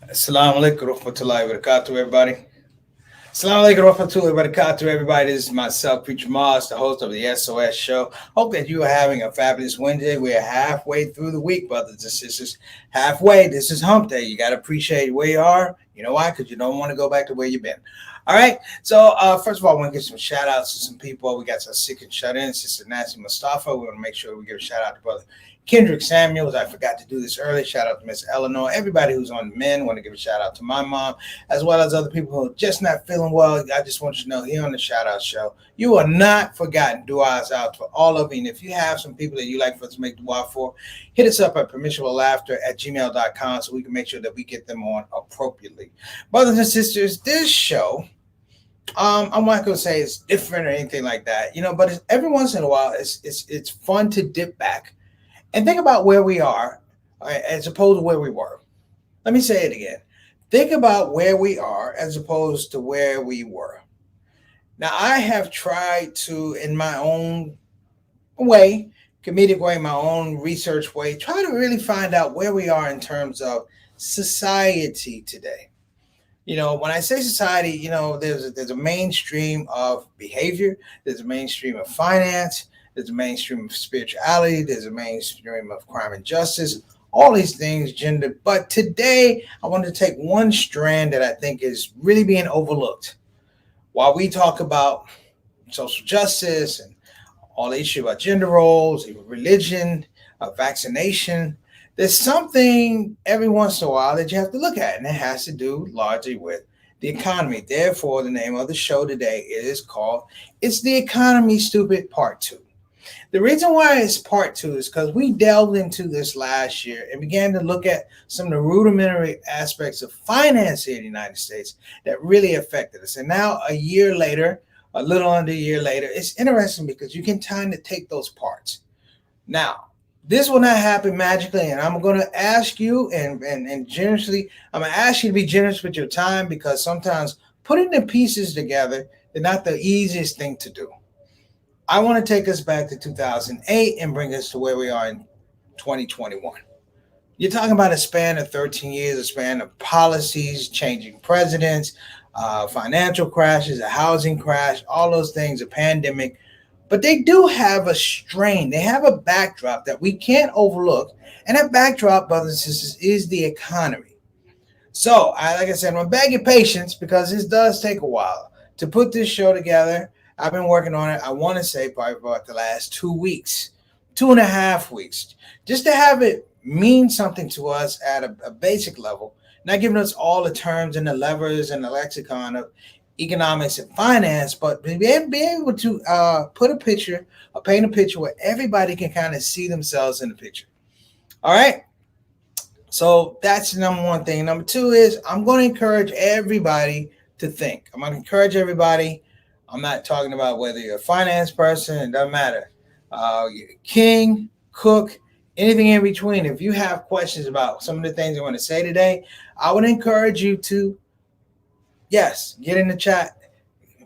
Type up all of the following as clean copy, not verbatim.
Assalamu alaikum warahmatullahi wabarakatuh, everybody. Assalamu alaikum warahmatullahi wabarakatuh, everybody. This is myself, Preacher Moss, the host of the SOS show. Hope that you are having a fabulous Wednesday. We are halfway through the week, brothers and sisters. Halfway. This is hump day. You got to appreciate where you are. You know why? Because you don't want to go back to where you've been. All right. So, first of all, I want to give some shout outs to some people. We got some sick and shut in. Sister Nancy Mustafa. We want to make sure we give a shout out to Brother Kendrick Samuels. I forgot to do this earlier. Shout out to Miss Eleanor. Everybody who's on the men. Want to give a shout out to my mom, as well as other people who are just not feeling well. I just want you to know here on the shout out show, you are not forgotten. Duas out for all of you. And if you have some people that you like for us to make dua for, hit us up at permissionablepaughter@gmail.com so we can make sure that we get them on appropriately. Brothers and sisters, this show, I'm not going to say it's different or anything like that, but every once in a while, it's fun to dip back and think about where we are, as opposed to where we were. Let me say it again. Think about where we are as opposed to where we were. Now, I have tried to, in my own way, comedic way, my own research way, try to really find out where we are in terms of society today. When I say society, there's a mainstream of behavior, there's a mainstream of finance, there's a mainstream of spirituality. There's a mainstream of crime and justice. All these things, gender. But today, I want to take one strand that I think is really being overlooked. While we talk about social justice and all the issue about gender roles, religion, vaccination, there's something every once in a while that you have to look at, and it has to do largely with the economy. Therefore, the name of the show today is called "It's the Economy Stupid Part 2." The reason why it's part 2 is because we delved into this last year and began to look at some of the rudimentary aspects of finance here in the United States that really affected us. And now a year later, a little under a year later, it's interesting because you can kind of take those parts. Now, this will not happen magically, and I'm going to ask you and generously, I'm going to ask you to be generous with your time, because sometimes putting the pieces together is not the easiest thing to do. I want to take us back to 2008 and bring us to where we are in 2021. You're talking about a span of 13 years, a span of policies, changing presidents, financial crashes, a housing crash, all those things, a pandemic. But they do have a strain. They have a backdrop that we can't overlook. And that backdrop, brothers and sisters, is the economy. So, like I said, I'm going to beg your patience because this does take a while to put this show together. I've been working on it, I want to say, probably about the last 2 weeks, 2.5 weeks, just to have it mean something to us at a basic level, not giving us all the terms and the levers and the lexicon of economics and finance, but be able to paint a picture where everybody can kind of see themselves in the picture. All right. So that's the number one thing. Number two is I'm going to encourage everybody to think. I'm going to encourage everybody. I'm not talking about whether you're a finance person. It doesn't matter. You're king, cook, anything in between. If you have questions about some of the things I want to say today, I would encourage you to, yes, get in the chat,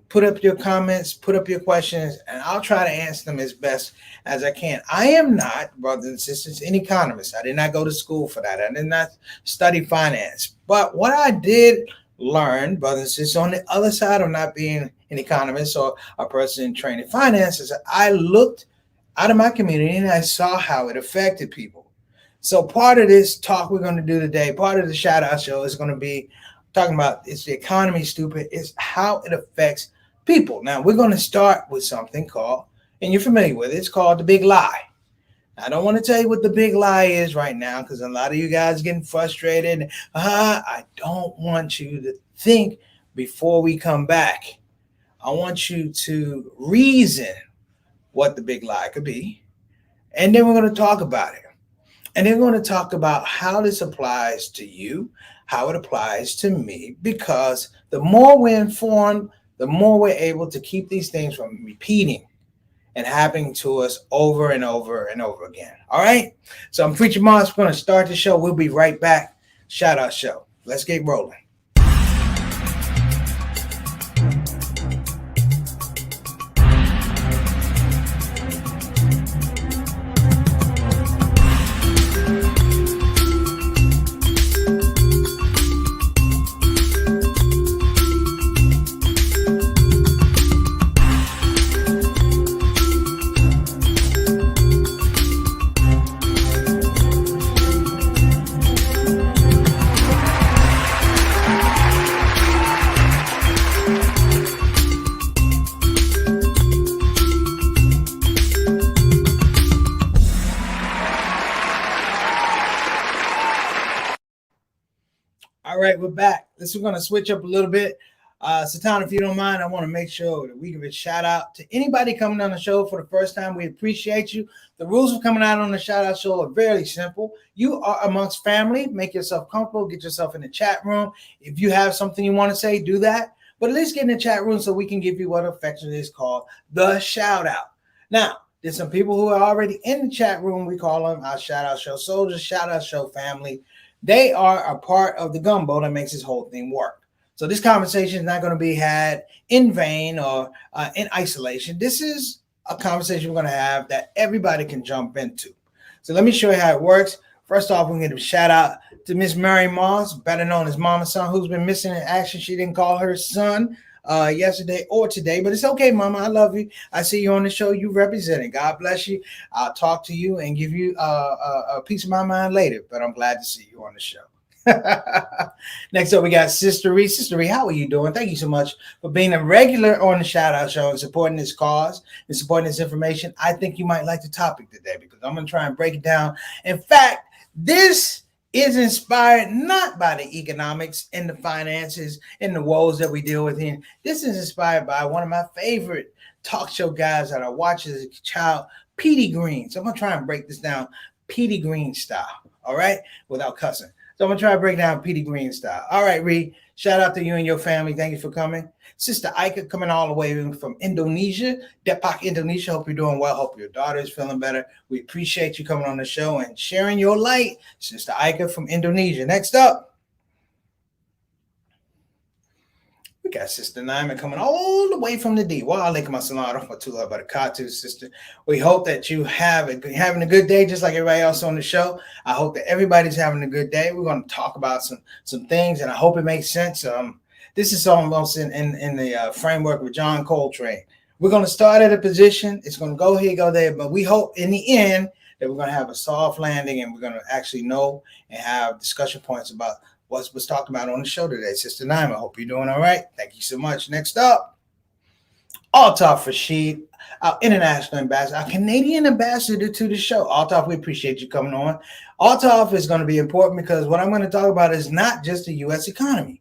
put up your comments, put up your questions, and I'll try to answer them as best as I can. I am not, brothers and sisters, an economist. I did not go to school for that. I did not study finance. But what I did learn, brothers and sisters, on the other side of not being an economist or a person trained in finance, I looked out of my community and I saw how it affected people. So part of this talk we're going to do today, part of the shout out show is going to be talking about it's the economy stupid, it's how it affects people. Now we're going to start with something called, and you're familiar with it, it's called the big lie. I don't want to tell you what the big lie is right now because a lot of you guys are getting frustrated. I don't want you to think before we come back. I want you to reason what the big lie could be. And then we're going to talk about it. And then we're going to talk about how this applies to you, how it applies to me, because the more we're informed, the more we're able to keep these things from repeating and happening to us over and over and over again. All right? So I'm Preacher Moss. We're going to start the show. We'll be right back. Shout out show. Let's get rolling. All right, we're back. We're going to switch up a little bit. Satan, if you don't mind, I want to make sure that we give a shout out to anybody coming on the show for the first time. We appreciate you. The rules of coming out on the shout out show are very simple. You are amongst family. Make yourself comfortable. Get yourself in the chat room. If you have something you want to say, do that. But at least get in the chat room so we can give you what affectionately is called the shout out. Now, there's some people who are already in the chat room. We call them our shout out show soldiers, shout out show family. They are a part of the gumbo that makes this whole thing work. So this conversation is not going to be had in vain or in isolation. This is a conversation we're going to have that everybody can jump into. So let me show you how it works. First off, we're going to give a shout out to Miss Mary Moss, better known as Mama Son, who's been missing in action. She didn't call her son yesterday or today, but it's okay, Mama. I love you. I see you on the show. You representing. God bless you. I'll talk to you and give you a piece of my mind later, but I'm glad to see you on the show. Next up, we got Sister Ree. Sister Ree, how are you doing? Thank you so much for being a regular on the Shout Out Show and supporting this cause and supporting this information. I think you might like the topic today because I'm going to try and break it down. In fact, this is inspired not by the economics and the finances and the woes that we deal with here. This is inspired by one of my favorite talk show guys that I watched as a child, Petey Green. So I'm going to try and break this down Petey Green style, all right, without cussing. So I'm going to try to break down Petey Green style. All right, Reed, shout out to you and your family. Thank you for coming. Sister Ika coming all the way from Indonesia, Depok, Indonesia. Hope you're doing well. Hope your daughter is feeling better. We appreciate you coming on the show and sharing your light. Sister Ika from Indonesia. Next up, we got Sister Naima coming all the way from the D. Wa alaikum assalam wa rahmatullahi wa barakatuh, sister. We hope that you having a good day, just like everybody else on the show. I hope that everybody's having a good day. We're going to talk about some things, and I hope it makes sense. This is almost in the framework with John Coltrane. We're going to start at a position. It's going to go here, go there, but we hope in the end that we're going to have a soft landing, and we're going to actually know and have discussion points about what's talked about on the show today. Sister Naima, hope you're doing all right. Thank you so much. Next up, Altaf Rashid, our international ambassador, our Canadian ambassador to the show. Altaf, we appreciate you coming on. Altaf is going to be important because what I'm going to talk about is not just the U.S. economy.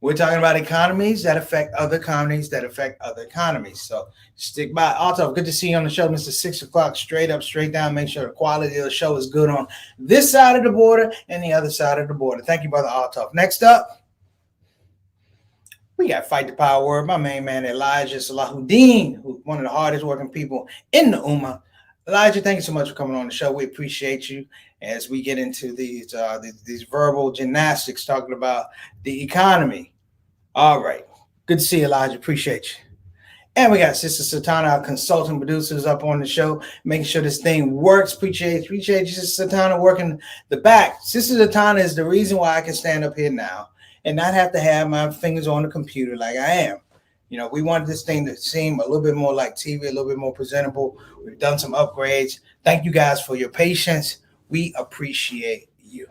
We're talking about economies that affect other economies that affect other economies. So stick by. Altaf, good to see you on the show, Mr. 6 o'clock, straight up, straight down. Make sure the quality of the show is good on this side of the border and the other side of the border. Thank you, Brother Altaf. Next up, we got Fight the Power Word, my main man, Elijah Salahuddin, who's one of the hardest working people in the Ummah. Elijah, thank you so much for coming on the show. We appreciate you as we get into these verbal gymnastics talking about the economy. All right. Good to see you, Elijah. Appreciate you. And we got Sister Satana, our consulting producers, up on the show, making sure this thing works. Appreciate you, Sister Satana, working the back. Sister Satana is the reason why I can stand up here now and not have to have my fingers on the computer like I am. You know, we wanted this thing to seem a little bit more like TV, a little bit more presentable. We've done some upgrades. Thank you guys for your patience. We appreciate you.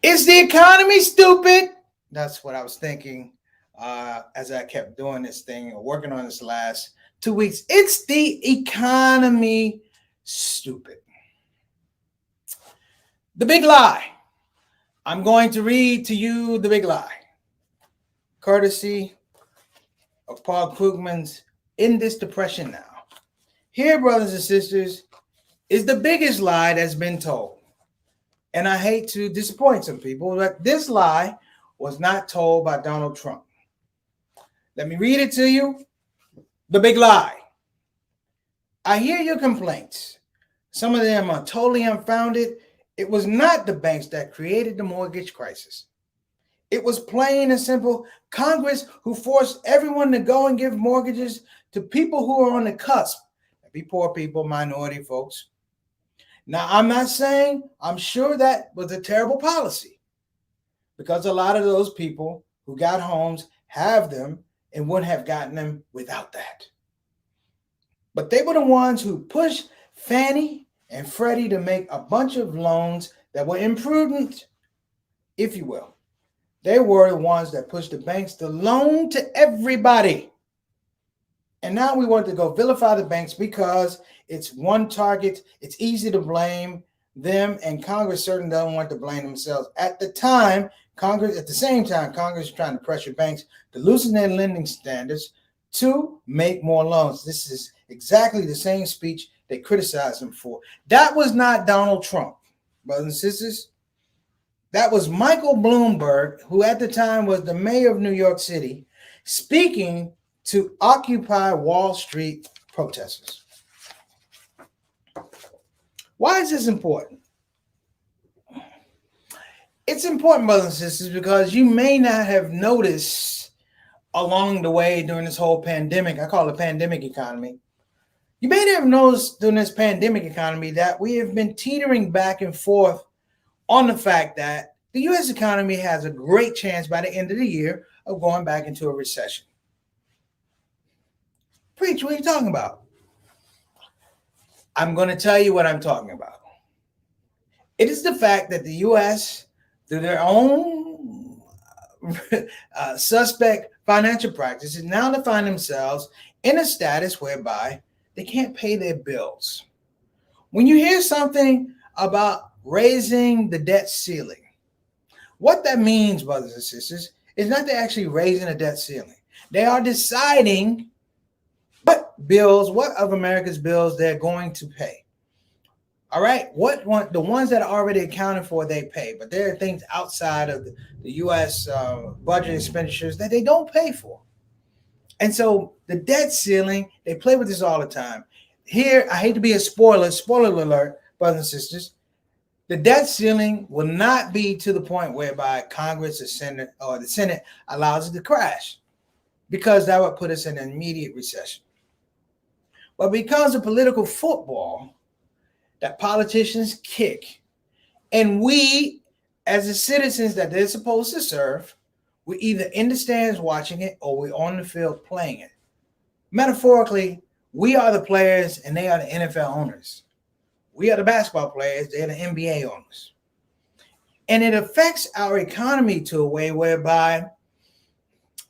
Is the economy stupid? That's what I was thinking as I kept doing this thing or working on this last 2 weeks. It's the economy stupid. The big lie. I'm going to read to you the big lie, courtesy of Paul Krugman's In This Depression Now. Here, brothers and sisters, is the biggest lie that's been told. And I hate to disappoint some people, but this lie was not told by Donald Trump. Let me read it to you. The big lie. I hear your complaints. Some of them are totally unfounded. It was not the banks that created the mortgage crisis. It was plain and simple Congress who forced everyone to go and give mortgages to people who are on the cusp. Be poor people, minority folks. Now, I'm not saying I'm sure that was a terrible policy, because a lot of those people who got homes have them and wouldn't have gotten them without that. But they were the ones who pushed Fannie and Freddie to make a bunch of loans that were imprudent, if you will. They were the ones that pushed the banks to loan to everybody. And now we want to go vilify the banks because it's one target. It's easy to blame them, and Congress certainly doesn't want to blame themselves. At the same time, Congress is trying to pressure banks to loosen their lending standards to make more loans. This is exactly the same speech they criticized him for. That was not Donald Trump, brothers and sisters. That was Michael Bloomberg, who at the time was the mayor of New York City, speaking to Occupy Wall Street protesters. Why is this important? It's important, brothers and sisters, because you may not have noticed along the way during this whole pandemic, I call it pandemic economy. You may have noticed during this pandemic economy that we have been teetering back and forth on the fact that the U.S. economy has a great chance by the end of the year of going back into a recession. Preach, what are you talking about? I'm going to tell you what I'm talking about. It is the fact that the U.S., through their own suspect financial practices, now they find themselves in a status whereby they can't pay their bills. When you hear something about raising the debt ceiling, what that means, brothers and sisters, is not they're actually raising the debt ceiling. They are deciding what of America's bills they're going to pay. All right, the ones that are already accounted for, they pay, but there are things outside of the U.S. Budget expenditures that they don't pay for. And so the debt ceiling, they play with this all the time. Here, I hate to be a spoiler alert, brothers and sisters. The debt ceiling will not be to the point whereby Congress or the Senate allows it to crash, because that would put us in an immediate recession. But because of political football that politicians kick, and we, as the citizens that they're supposed to serve, we're either in the stands watching it or we're on the field playing it. Metaphorically, we are the players and they are the NFL owners. We are the basketball players, they're the NBA owners. And it affects our economy to a way whereby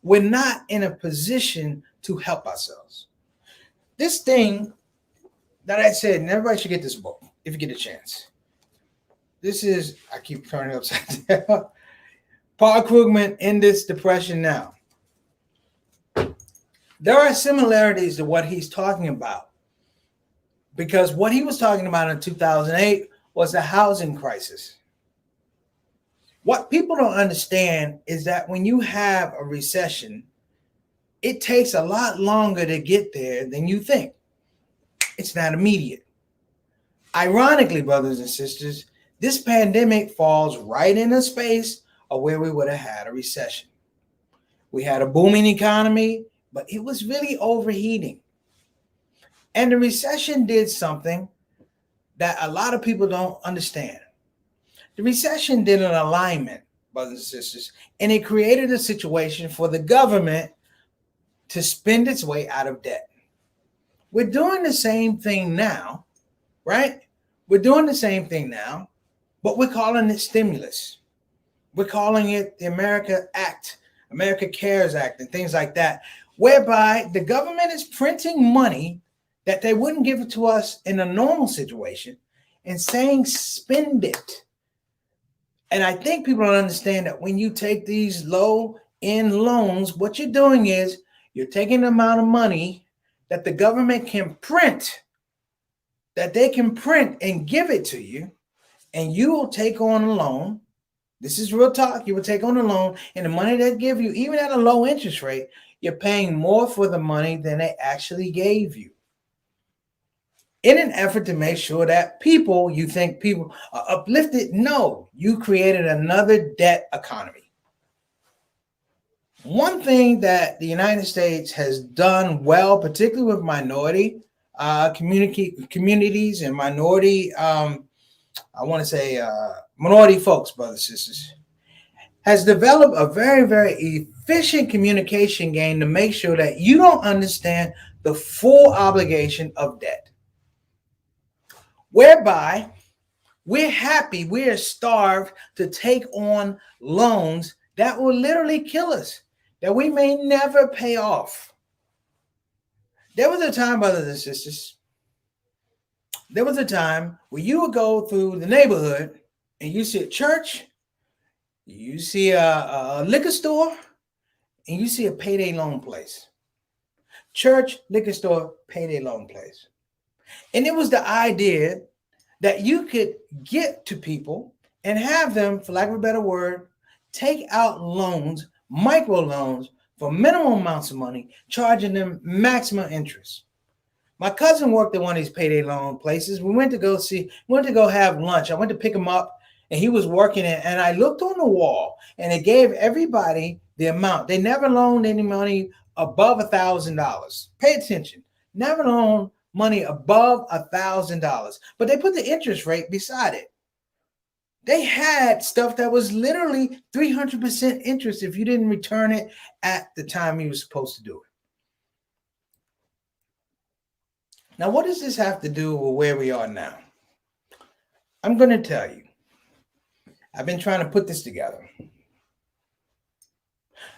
we're not in a position to help ourselves. This thing that I said, and everybody should get this book if you get a chance. This is, I keep turning it upside down. Paul Krugman, In This Depression Now. There are similarities to what he's talking about, because what he was talking about in 2008 was the housing crisis. What people don't understand is that when you have a recession, it takes a lot longer to get there than you think. It's not immediate. Ironically, brothers and sisters, this pandemic falls right in a space of where we would have had a recession. We had a booming economy, but it was really overheating. And the recession did something that a lot of people don't understand. The recession did an alignment, brothers and sisters, and it created a situation for the government to spend its way out of debt. We're doing the same thing now, right? We're doing the same thing now, but we're calling it stimulus. We're calling it the America Cares Act, and things like that, whereby the government is printing money that they wouldn't give it to us in a normal situation and saying, spend it. And I think people don't understand that when you take these low-end loans, what you're doing is you're taking the amount of money that the government can print, that they can print and give it to you, and you will take on a loan. This is real talk. You will take on a loan, and the money they give you, even at a low interest rate, you're paying more for the money than they actually gave you. In an effort to make sure that you think people are uplifted. No, you created another debt economy. One thing that the United States has done well, particularly with minority communities and minority, minority folks, brothers and sisters, has developed a very, very efficient communication game to make sure that you don't understand the full obligation of debt. Whereby we're starved to take on loans that will literally kill us, that we may never pay off. There was a time, brothers and sisters, There was a time where you would go through the neighborhood and you see a church, you see a liquor store, and you see a payday loan place. Church, liquor store, payday loan place. And it was the idea that you could get to people and have them, for lack of a better word, take out loans, micro loans, for minimum amounts of money, charging them maximum interest. My cousin worked at one of these payday loan places. We went to go have lunch. I went to pick him up, and he was working it. And I looked on the wall, and it gave everybody the amount. They never loaned any money above $1,000. Pay attention. Never loaned money above $1,000, but they put the interest rate beside it. They had stuff that was literally 300% interest if you didn't return it at the time you were supposed to do it. Now, what does this have to do with where we are now? I'm going to tell you. I've been trying to put this together.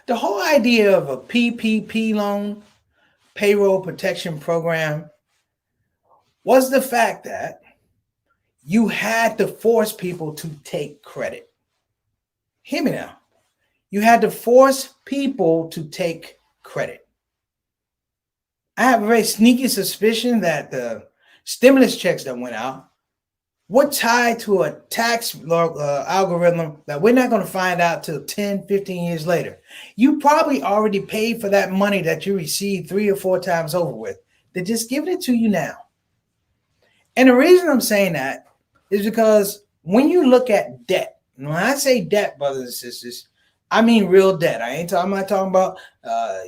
The whole idea of a PPP loan, payroll protection program, was the fact that you had to force people to take credit. Hear me now. You had to force people to take credit. I have a very sneaky suspicion that the stimulus checks that went out were tied to a tax algorithm that we're not going to find out till 10, 15 years later. You probably already paid for that money that you received 3 or 4 times over with. They're just giving it to you now. And the reason I'm saying that is because when you look at debt, and when I say debt, brothers and sisters, I mean real debt. I'm not talking about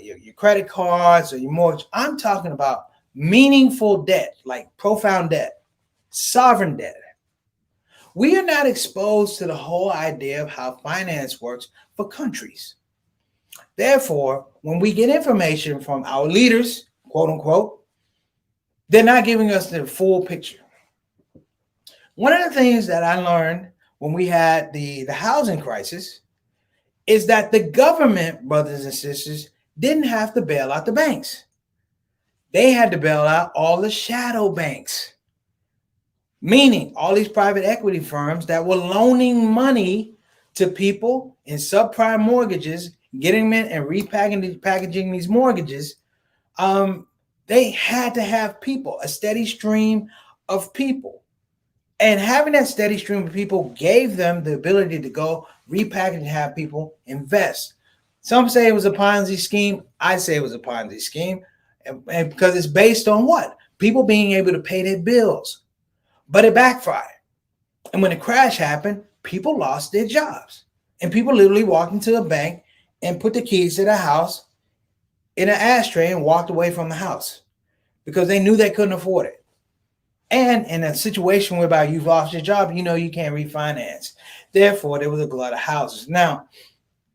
your credit cards or your mortgage. I'm talking about meaningful debt, like profound debt, sovereign debt. We are not exposed to the whole idea of how finance works for countries. Therefore, when we get information from our leaders, quote unquote, they're not giving us the full picture. One of the things that I learned when we had the housing crisis is that the government, brothers and sisters, didn't have to bail out the banks. They had to bail out all the shadow banks, meaning all these private equity firms that were loaning money to people in subprime mortgages, getting them in and repackaging these mortgages. They had to have people, a steady stream of people. And having that steady stream of people gave them the ability to go repackage and have people invest. Some say it was a Ponzi scheme. I say it was a Ponzi scheme, and because it's based on what? People being able to pay their bills. But it backfired. And when the crash happened, people lost their jobs. And people literally walked into a bank and put the keys to the house in an ashtray and walked away from the house because they knew they couldn't afford it. And in a situation whereby you've lost your job, you know you can't refinance. Therefore, there was a glut of houses. Now,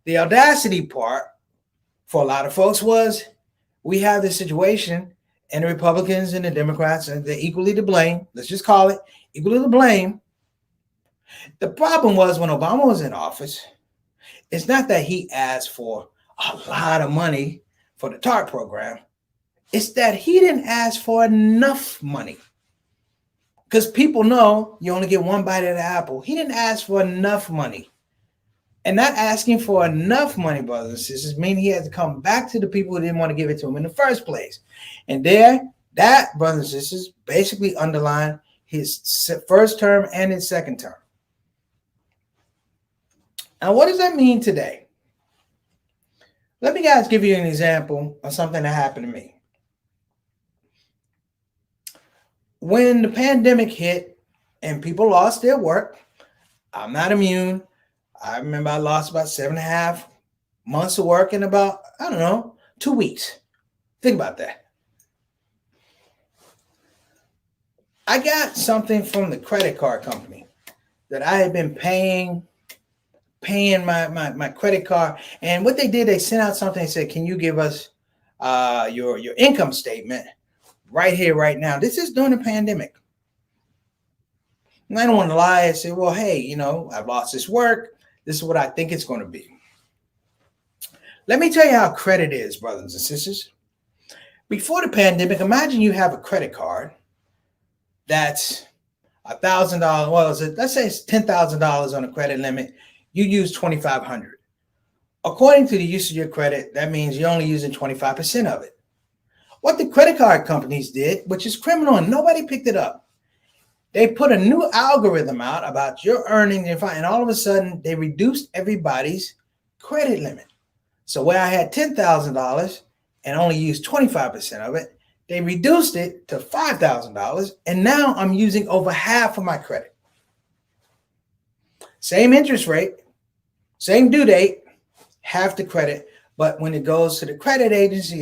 the audacity part for a lot of folks was we have this situation, and the Republicans and the Democrats, and they're equally to blame. Let's just call it equally to blame. The problem was when Obama was in office, it's not that he asked for a lot of money for the TARP program. It's that he didn't ask for enough money. Because people know you only get one bite of the apple. He didn't ask for enough money. And not asking for enough money, brothers and sisters, means he had to come back to the people who didn't want to give it to him in the first place. And that, brothers and sisters, basically underlined his first term and his second term. Now, what does that mean today? Let me guys give you an example of something that happened to me. When the pandemic hit and people lost their work, I'm not immune. I remember I lost about 7.5 months of work in about, 2 weeks. Think about that. I got something from the credit card company that I had been paying my credit card. And what they did, they sent out something and said, can you give us your income statement right here, right now? This is during the pandemic. And I don't want to lie and say, well, hey, I've lost this work. This is what I think it's going to be. Let me tell you how credit is, brothers and sisters. Before the pandemic, imagine you have a credit card that's $1,000. Well, let's say it's $10,000 on a credit limit. You use 2,500. According to the use of your credit, that means you're only using 25% of it. What the credit card companies did, which is criminal and nobody picked it up, they put a new algorithm out about your earnings and all of a sudden they reduced everybody's credit limit. So where I had $10,000 and only used 25% of it, they reduced it to $5,000, and now I'm using over half of my credit. Same interest rate, same due date, half the credit, but when it goes to the credit agency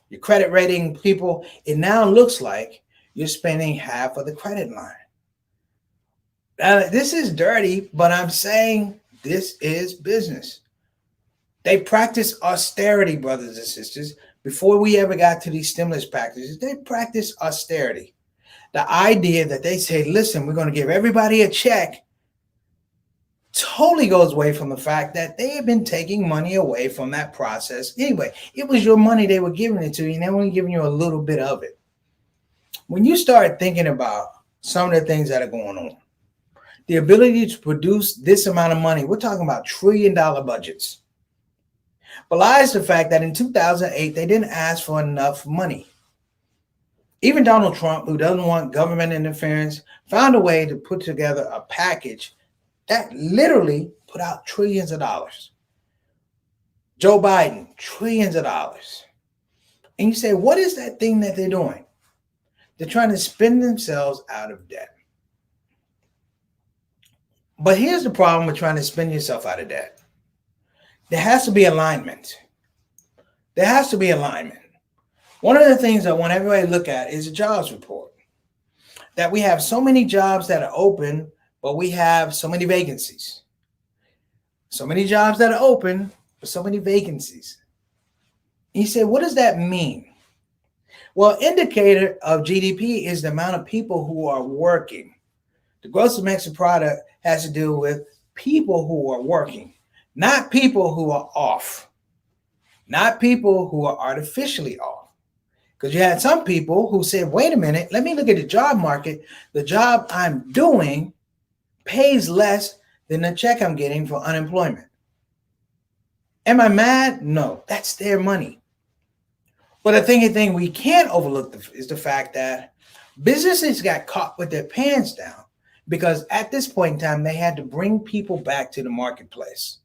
your credit rating people, it now looks like you're spending half of the credit line. Now, this is dirty, but I'm saying this is business. They practice austerity, brothers and sisters. Before we ever got to these stimulus packages, they practice austerity. The idea that they say, listen, we're going to give everybody a check, totally goes away from the fact that they have been taking money away from that process. Anyway, it was your money they were giving it to you, and they're only giving you a little bit of it. When you start thinking about some of the things that are going on, the ability to produce this amount of money, we're talking about trillion-dollar budgets, belies the fact that in 2008, they didn't ask for enough money. Even Donald Trump, who doesn't want government interference, found a way to put together a package that literally put out trillions of dollars. Joe Biden, trillions of dollars. And you say, what is that thing that they're doing? They're trying to spend themselves out of debt. But here's the problem with trying to spend yourself out of debt. There has to be alignment. There has to be alignment. One of the things I want everybody to look at is a jobs report. That we have so many jobs that are open, but we have so many vacancies. So many jobs that are open, but so many vacancies. And you say, what does that mean? Well, indicator of GDP is the amount of people who are working. The gross domestic product has to do with people who are working, not people who are off, not people who are artificially off. Because you had some people who said, wait a minute, let me look at the job market. The job I'm doing pays less than the check I'm getting for unemployment. Am I mad? No, that's their money. But the thing we can't overlook is the fact that businesses got caught with their pants down because at this point in time, they had to bring people back to the marketplace.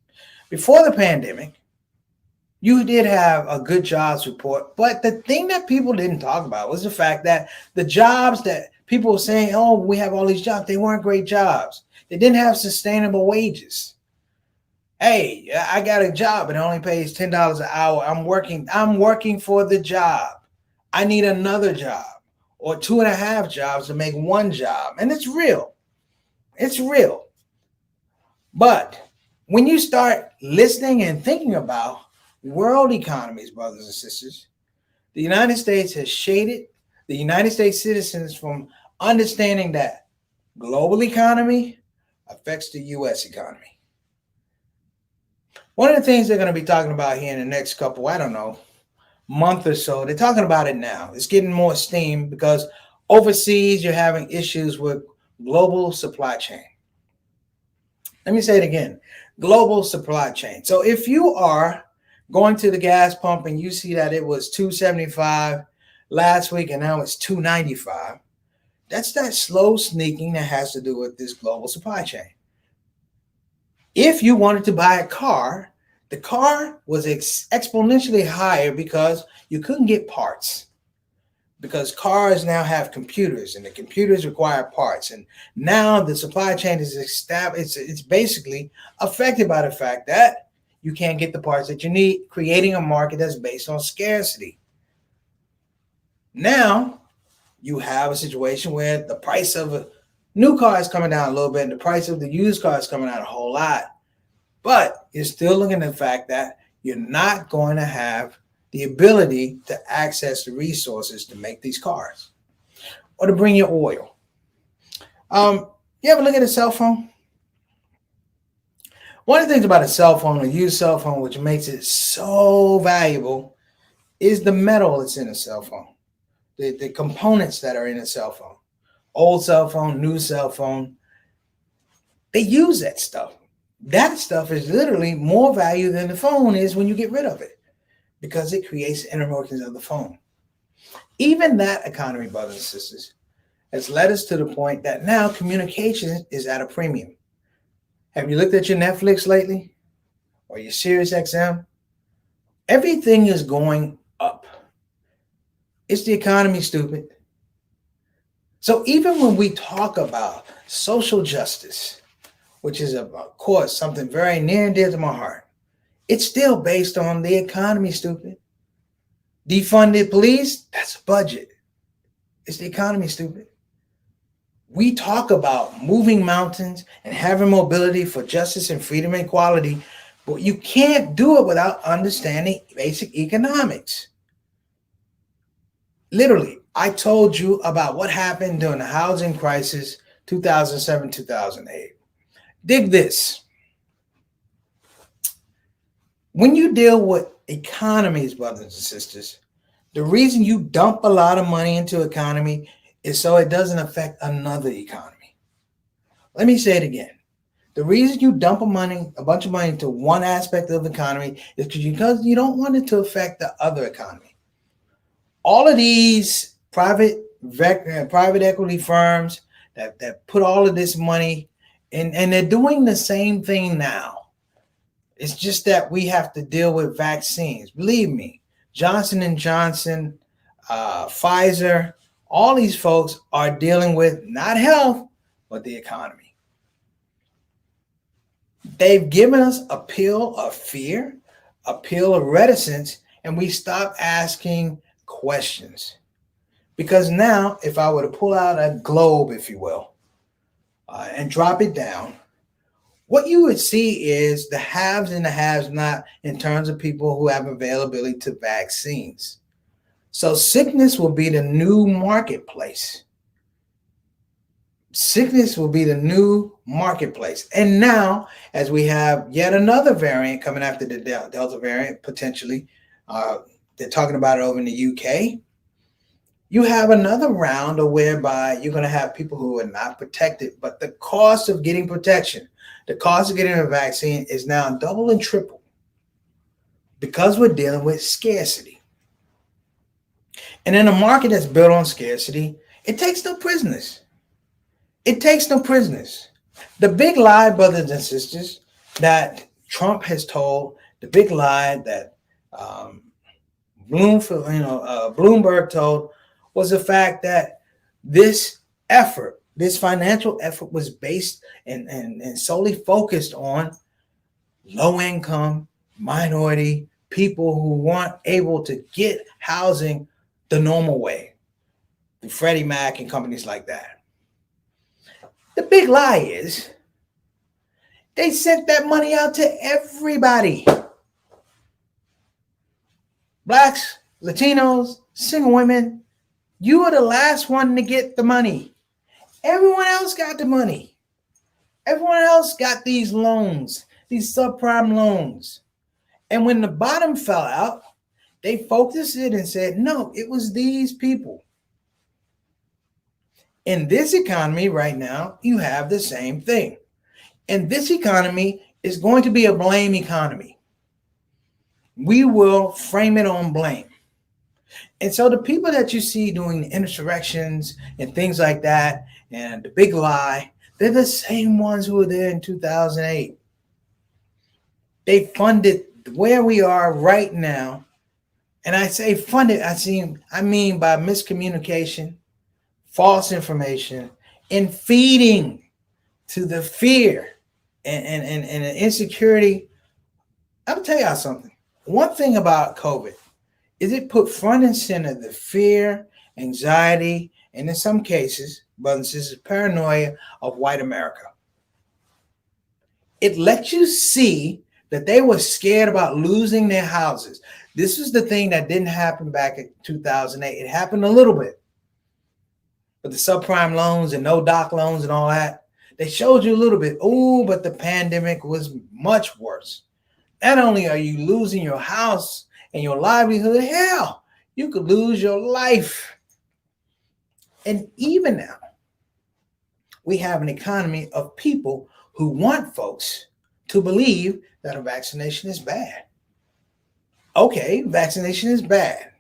Before the pandemic, you did have a good jobs report, but the thing that people didn't talk about was the fact that the jobs that people were saying, oh, we have all these jobs, they weren't great jobs. They didn't have sustainable wages. Hey, I got a job and it only pays $10 an hour. I'm working for the job. I need another job or 2.5 jobs to make one job. And it's real. It's real. But when you start listening and thinking about world economies, brothers and sisters, the United States has shaded the United States citizens from understanding that global economy affects the U.S. economy. One of the things they're going to be talking about here in the next couple, month or so, they're talking about it now. It's getting more steam because overseas you're having issues with global supply chain. Let me say it again, global supply chain. So if you are going to the gas pump and you see that it was $2.75 last week and now it's $2.95, that's that slow sneaking that has to do with this global supply chain. If you wanted to buy a car, the car was exponentially higher because you couldn't get parts. Because cars now have computers and the computers require parts. And now the supply chain is established. It's basically affected by the fact that you can't get the parts that you need, creating a market that's based on scarcity. Now you have a situation where the price of a new car is coming down a little bit and the price of the used car is coming out a whole lot. But you're still looking at the fact that you're not going to have the ability to access the resources to make these cars or to bring your oil. You ever look at a cell phone? One of the things about a cell phone, a used cell phone, which makes it so valuable, is the metal that's in a cell phone, the components that are in a cell phone. Old cell phone, new cell phone, they use that stuff. That stuff is literally more value than the phone is when you get rid of it, because it creates the inner workings of the phone. Even that economy, brothers and sisters, has led us to the point that now communication is at a premium. Have you looked at your Netflix lately? Or your Sirius XM? Everything is going up. It's the economy, stupid. So even when we talk about social justice, which is, of course, something very near and dear to my heart, it's still based on the economy, stupid. Defunded police, that's a budget. It's the economy, stupid. We talk about moving mountains and having mobility for justice and freedom and equality, but you can't do it without understanding basic economics. Literally, I told you about what happened during the housing crisis, 2007, 2008. Dig this. When you deal with economies, brothers and sisters, the reason you dump a lot of money into economy is so it doesn't affect another economy. Let me say it again. The reason you dump a bunch of money into one aspect of the economy is because you don't want it to affect the other economy. All of these private equity firms that put all of this money in, and they're doing the same thing now. It's just that we have to deal with vaccines. Believe me, Johnson & Johnson, Pfizer, all these folks are dealing with not health, but the economy. They've given us a pill of fear, a pill of reticence, and we stop asking questions. Because now, if I were to pull out a globe, if you will, and drop it down, what you would see is the haves and the have-not in terms of people who have availability to vaccines. So sickness will be the new marketplace. Sickness will be the new marketplace. And now, as we have yet another variant coming after the Delta variant, potentially, they're talking about it over in the UK. You have another round of whereby you're going to have people who are not protected, but the cost of getting protection, the cost of getting a vaccine is now double and triple because we're dealing with scarcity. And in a market that's built on scarcity, it takes no prisoners. It takes no prisoners. The big lie, brothers and sisters, that Trump has told, the big lie that Bloomberg told, was the fact that this effort, this financial effort, was based and solely focused on low income, minority people who weren't able to get housing the normal way, through Freddie Mac and companies like that. The big lie is they sent that money out to everybody. Blacks, Latinos, single women. You were the last one to get the money. Everyone else got the money. Everyone else got these loans, these subprime loans. And when the bottom fell out, they focused it and said, no, it was these people. In this economy right now, you have the same thing. And this economy is going to be a blame economy. We will frame it on blame. And so the people that you see doing the insurrections and things like that, and the big lie, they're the same ones who were there in 2008. They funded where we are right now. And I say funded, I mean by miscommunication, false information, and feeding to the fear and the insecurity. I'll tell y'all something. One thing about COVID is it put front and center the fear, anxiety, and in some cases, brothers and sisters, paranoia of white America. It let you see that they were scared about losing their houses. This was the thing that didn't happen back in 2008. It happened a little bit. But the subprime loans and no doc loans and all that, they showed you a little bit. Oh, but the pandemic was much worse. Not only are you losing your house and your livelihood, hell, you could lose your life. And even now, we have an economy of people who want folks to believe that a vaccination is bad. Okay, vaccination is bad,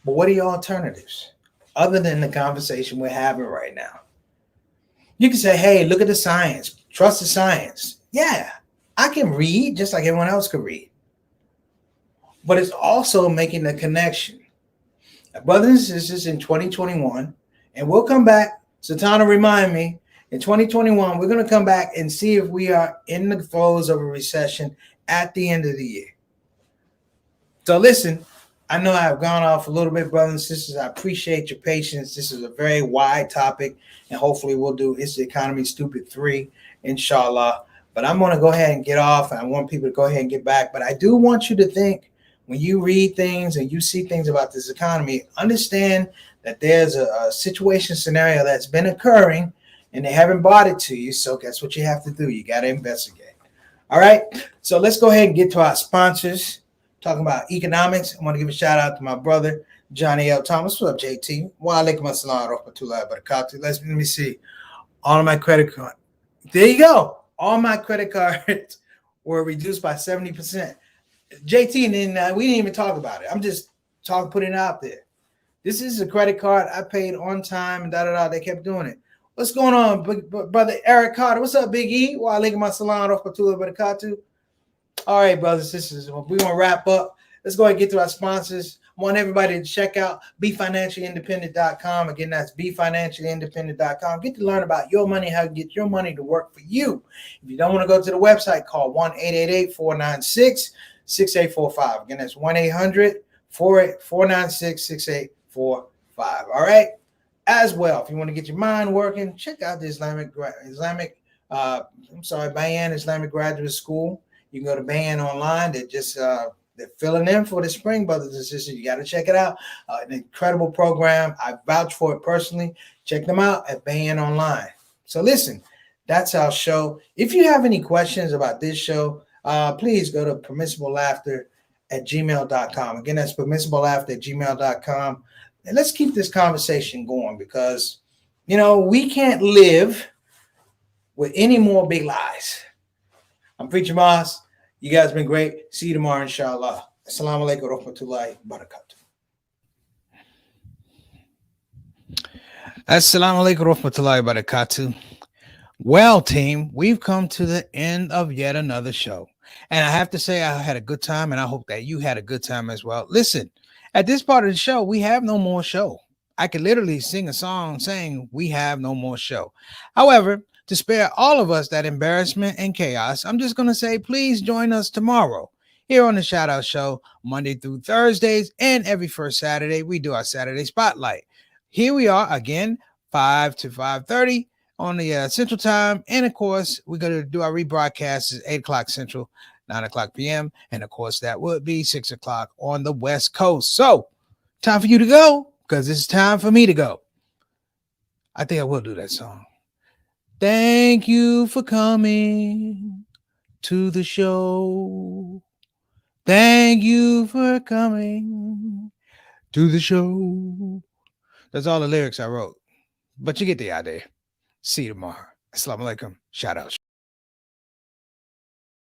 but what are your alternatives other than the conversation we're having right now? You can say, hey, look at the science, trust the science. Yeah, I can read just like everyone else can read, but it's also making the connection. Brothers and sisters, in 2021, and we'll come back. Satana, remind me, in 2021, we're going to come back and see if we are in the throes of a recession at the end of the year. So listen, I know I've gone off a little bit, brothers and sisters. I appreciate your patience. This is a very wide topic, and hopefully we'll do Is the Economy Stupid 3, inshallah. But I'm going to go ahead and get off. I want people to go ahead and get back. But I do want you to think, when you read things and you see things about this economy, understand that there's a situation scenario that's been occurring and they haven't brought it to you. So that's what you have to do. You got to investigate. All right. So let's go ahead and get to our sponsors. Talking about economics, I want to give a shout out to my brother, Johnny L. Thomas. What's up, JT? Wa alaikum assalam wa rahmatullahi wa barakatuh. Let me see. All of my credit cards. There you go. All my credit cards were reduced by 70%. JT, and then we didn't even talk about it. I'm just putting it out there. This is a credit card I paid on time and da-da-da. They kept doing it. What's going on, brother Eric Carter? What's up, Big E? Wa alaikum assalam wa rahmatullahi wa barakatuh. All right, brothers and sisters, we're going to wrap up. Let's go ahead and get to our sponsors. I want everybody to check out BeFinanciallyIndependent.com. Again, that's BeFinanciallyIndependent.com. Get to learn about your money, how to get your money to work for you. If you don't want to go to the website, call 1-888-496-6845. Again, that's 1-800-496-6845. All right? As well, if you want to get your mind working, check out the Bayan Islamic Graduate School. You can go to Bayan online. They're filling in for the spring, brothers and sisters. You got to check it out. An incredible program. I vouch for it personally. Check them out at Bayan online. So listen, that's our show. If you have any questions about this show, please go to permissiblelaughter@gmail.com. Again, that's permissiblelaughter@gmail.com. And let's keep this conversation going because, we can't live with any more big lies. I'm Preacher Moss. You guys have been great. See you tomorrow, inshallah. Assalamu alaikum wa rahmatullahi wa barakatuh. Assalamu alaikum wa rahmatullahi wa barakatuh. Well, team, we've come to the end of yet another show. And I have to say I had a good time, and I hope that you had a good time as well. Listen, at this part of the show, we have no more show. I could literally sing a song saying we have no more show. However, to spare all of us that embarrassment and chaos, I'm just going to say, please join us tomorrow here on the Shout Out Show, Monday through Thursdays, and every first Saturday, we do our Saturday Spotlight. Here we are again, 5 to 5:30 on the Central Time. And of course, we're going to do our rebroadcasts at 8 o'clock Central, 9 o'clock p.m. And of course, that would be 6 o'clock on the West Coast. So, time for you to go because it's time for me to go. I think I will do that song. Thank you for coming to the show. Thank you for coming to the show. That's all the lyrics I wrote. But you get the idea. See you tomorrow. Assalamu alaikum. Shout out.